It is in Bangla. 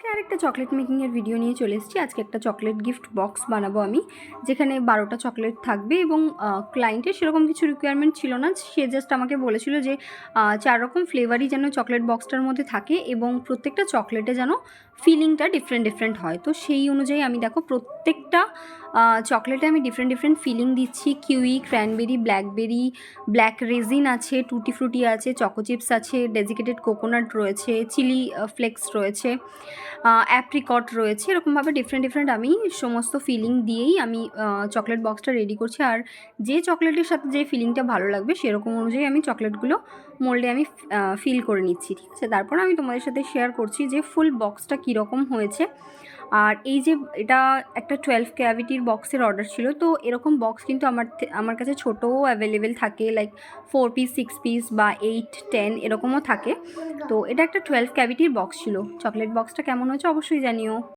আজকে আরেকটা চকলেট মেকিংয়ের ভিডিও নিয়ে চলে এসেছি। আজকে একটা চকলেট গিফট বক্স বানাবো আমি, যেখানে 12টা চকলেট থাকবে এবং ক্লায়েন্টের সেরকম কিছু রিকোয়ারমেন্ট ছিল না। সে জাস্ট আমাকে বলেছিল যে 4 রকম ফ্লেভারই যেন চকলেট বক্সটার মধ্যে থাকে এবং প্রত্যেকটা চকলেটে যেন ফিলিংটা ডিফারেন্ট হয়। তো সেই অনুযায়ী আমি দেখো প্রত্যেকটা চকলেটে আমি ডিফারেন্ট ফিলিং দিচ্ছি। Kiwi, cranberry, blackberry, black raisin আছে, টুটি ফ্রুটি আছে, চকো চিপস আছে, ডেজিকেটেড কোকোনাট রয়েছে, চিলি ফ্লেক্স রয়েছে, অ্যাপ্রিকট রয়েছে। এরকমভাবে ডিফারেন্ট আমি সমস্ত ফিলিং দিয়েই আমি চকলেট বক্সটা রেডি করছি। আর যে চকলেটের সাথে যে ফিলিংটা ভালো লাগবে সেরকম অনুযায়ী আমি চকলেটগুলো মোল্ডে আমি ফিল করে নিচ্ছি, ঠিক আছে। তারপর আমি তোমাদের সাথে শেয়ার করছি যে ফুল বক্সটা কীরকম হয়েছে। আর এই যে এটা একটা 12 ক্যাভিটির বক্সের অর্ডার ছিল, তো এরকম বক্স কিন্তু আমার কাছে ছোটোও অ্যাভেলেবেল থাকে, লাইক 4 পিস, 6 পিস বা 8, 10 এরকমও থাকে। তো এটা একটা 12 ক্যাভিটির বক্স ছিল। চকলেট বক্সটা কেমন হয়েছে অবশ্যই জানিও।